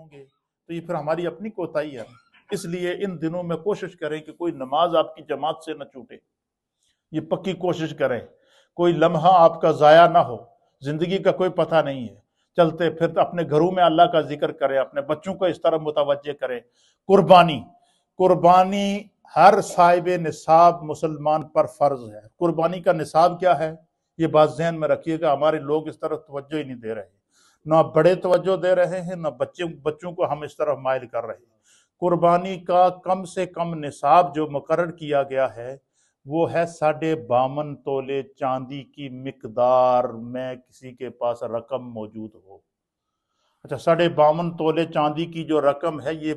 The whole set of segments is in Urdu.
ہوں گے تو یہ پھر ہماری اپنی کوتاہی ہے۔ اس لیے ان دنوں میں کوشش کریں کہ کوئی نماز آپ کی جماعت سے نہ چھوٹے، یہ پکی کوشش کریں، کوئی لمحہ آپ کا ضائع نہ ہو۔ زندگی کا کوئی پتہ نہیں ہے، چلتے پھر اپنے گھروں میں اللہ کا ذکر کریں، اپنے بچوں کو اس طرح متوجہ کریں۔ قربانی ہر صاحب نصاب مسلمان پر فرض ہے۔ قربانی کا نصاب کیا ہے یہ بات ذہن میں رکھیے گا۔ ہمارے لوگ اس طرف توجہ ہی نہیں دے رہے، نہ بڑے توجہ دے رہے ہیں، نہ بچوں کو ہم اس طرف مائل کر رہے ہیں۔ قربانی کا کم سے کم نصاب جو مقرر کیا گیا ہے وہ ہے 52 تولے چاندی کی مقدار میں کسی کے پاس رقم موجود ہو۔ اچھا، 52 تولے چاندی کی جو رقم ہے یہ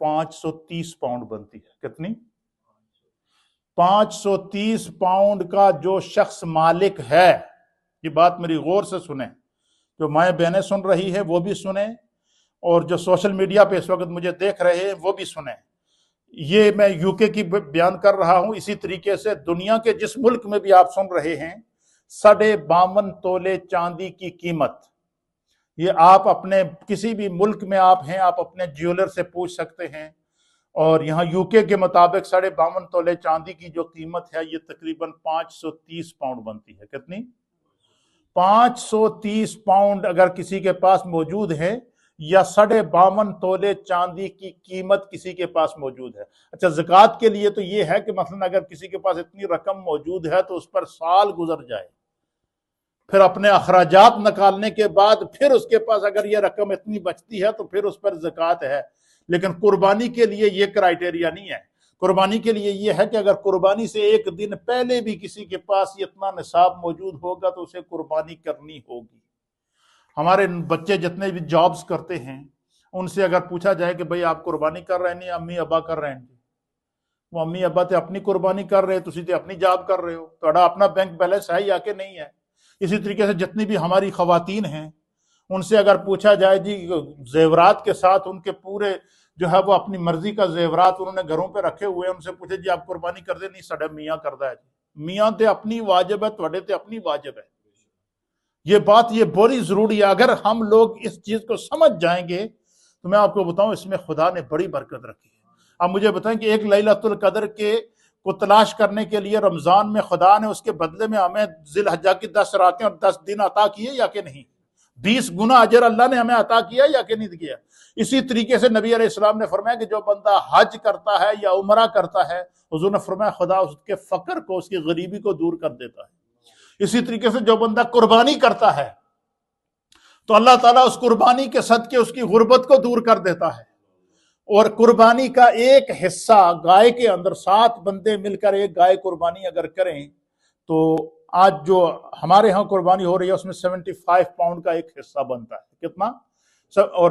530 پاؤنڈ بنتی ہے۔ کتنی؟ 530 پاؤنڈ کا جو شخص مالک ہے، یہ بات میری غور سے سنیں، جو مائیں بہنیں سن رہی ہے وہ بھی سنیں، اور جو سوشل میڈیا پہ اس وقت مجھے دیکھ رہے ہیں وہ بھی سنیں۔ یہ میں یو کے کی بیان کر رہا ہوں، اسی طریقے سے دنیا کے جس ملک میں بھی آپ سن رہے ہیں 52 تولے چاندی کی قیمت، یہ آپ اپنے کسی بھی ملک میں آپ ہیں، آپ اپنے جیولر سے پوچھ سکتے ہیں، اور یہاں یو کے کے مطابق 52 تولے چاندی کی جو قیمت ہے یہ تقریباً 530 پاؤنڈ بنتی ہے۔ کتنی؟ 530 پاؤنڈ اگر کسی کے پاس موجود ہے، یا 52 تولے چاندی کی قیمت کسی کے پاس موجود ہے۔ اچھا، زکوٰۃ کے لیے تو یہ ہے کہ مثلا اگر کسی کے پاس اتنی رقم موجود ہے تو اس پر سال گزر جائے، پھر اپنے اخراجات نکالنے کے بعد پھر اس کے پاس اگر یہ رقم اتنی بچتی ہے تو پھر اس پر زکوٰۃ ہے۔ لیکن قربانی کے لیے یہ کرائیٹیریا نہیں ہے۔ قربانی کے لیے یہ ہے کہ اگر قربانی سے ایک دن پہلے بھی کسی کے پاس اتنا نصاب موجود ہوگا تو اسے قربانی کرنی ہوگی۔ ہمارے بچے جتنے بھی جابز کرتے ہیں ان سے اگر پوچھا جائے کہ بھئی آپ قربانی کر رہے ہیں نہیں امی ابا کر رہے ہیں، وہ امی ابا تے اپنی قربانی کر رہے، تسی تے اپنی جاب کر رہے ہو، تہاڈا اپنا بینک بیلنس ہے یا کہ نہیں ہے۔ اسی طریقے سے جتنی بھی ہماری خواتین ہیں ان سے اگر پوچھا جائے جی زیورات کے ساتھ ان کے پورے جو ہے وہ اپنی مرضی کا زیورات انہوں نے گھروں پہ رکھے ہوئے ہیں، ان سے پوچھے جی آپ قربانی کر دے، نہیں ساڈا میاں کردا ہے۔ میاں تے اپنی واجب ہے، تواڈے تے اپنی واجب ہے۔ یہ بات یہ بڑی ضروری ہے۔ اگر ہم لوگ اس چیز کو سمجھ جائیں گے تو میں آپ کو بتاؤں اس میں خدا نے بڑی برکت رکھی ہے۔ اب مجھے بتائیں کہ ایک لیلۃ القدر کو تلاش کرنے کے لیے رمضان میں خدا نے اس کے بدلے میں ہمیں ذی الحجہ کی 10 راتیں اور 10 دن عطا کیے یا کہ نہیں؟ 20 گنا اجر اللہ نے ہمیں عطا کیا یا کہ نہیں کیا؟ اسی طریقے سے نبی علیہ السلام نے فرمایا کہ جو بندہ حج کرتا ہے یا عمرہ کرتا ہے، حضور نے فرمایا خدا اس کے فقر کو، اس کی غریبی کو دور کر دیتا ہے۔ اسی طریقے سے جو بندہ قربانی کرتا ہے تو اللہ تعالیٰ اس قربانی کے صدقے اس کی غربت کو دور کر دیتا ہے۔ اور قربانی کا ایک حصہ گائے کے اندر 7 بندے مل کر ایک گائے قربانی اگر کریں تو آج جو ہمارے ہاں قربانی ہو رہی ہے اس میں 75 پاؤنڈ کا ایک حصہ بنتا ہے۔ کتنا؟ اور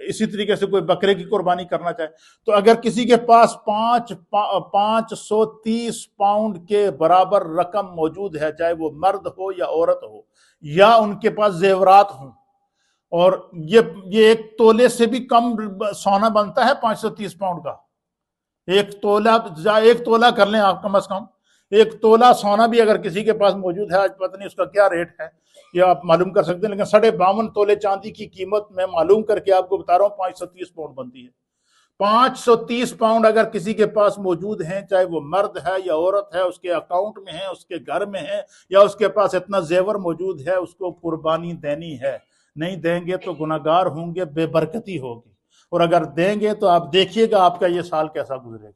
اسی طریقے سے کوئی بکرے کی قربانی کرنا چاہے تو اگر کسی کے پاس 530 پاؤنڈ کے برابر رقم موجود ہے، چاہے وہ مرد ہو یا عورت ہو، یا ان کے پاس زیورات ہوں، اور یہ ایک تولے سے بھی کم سونا بنتا ہے 530 پاؤنڈ کا، ایک تولہ کر لیں آپ کم از کم، ایک تولہ سونا بھی اگر کسی کے پاس موجود ہے، آج پتہ نہیں اس کا کیا ریٹ ہے، یہ آپ معلوم کر سکتے ہیں، لیکن 52 تولے چاندی کی قیمت میں معلوم کر کے آپ کو بتا رہا ہوں 530 پاؤنڈ بنتی ہے۔ 530 پاؤنڈ اگر کسی کے پاس موجود ہیں، چاہے وہ مرد ہے یا عورت ہے، اس کے اکاؤنٹ میں ہے، اس کے گھر میں ہے، یا اس کے پاس اتنا زیور موجود ہے، اس کو قربانی دینی ہے۔ نہیں دیں گے تو گناہگار ہوں گے، بے برکتی ہوگی، اور اگر دیں گے تو آپ دیکھیے گا آپ کا یہ سال کیسا گزرے گا۔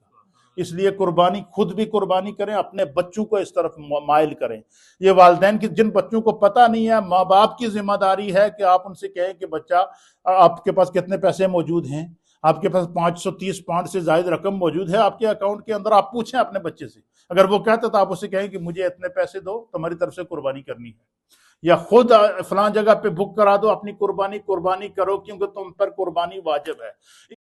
اس لیے قربانی، خود بھی قربانی کریں، اپنے بچوں کو اس طرف مائل کریں۔ یہ والدین کی جن بچوں کو پتہ نہیں ہے، ماں باپ کی ذمہ داری ہے کہ آپ ان سے کہیں کہ بچہ آپ کے پاس کتنے پیسے موجود ہیں، آپ کے پاس 530 پاؤنڈ سے زائد رقم موجود ہے آپ کے اکاؤنٹ کے اندر، آپ پوچھیں اپنے بچے سے، اگر وہ کہتا تو آپ اسے کہیں کہ مجھے اتنے پیسے دو، تمہاری طرف سے قربانی کرنی ہے، یا خود فلاں جگہ پہ بک کرا دو اپنی قربانی کرو کیونکہ تم پر قربانی واجب ہے۔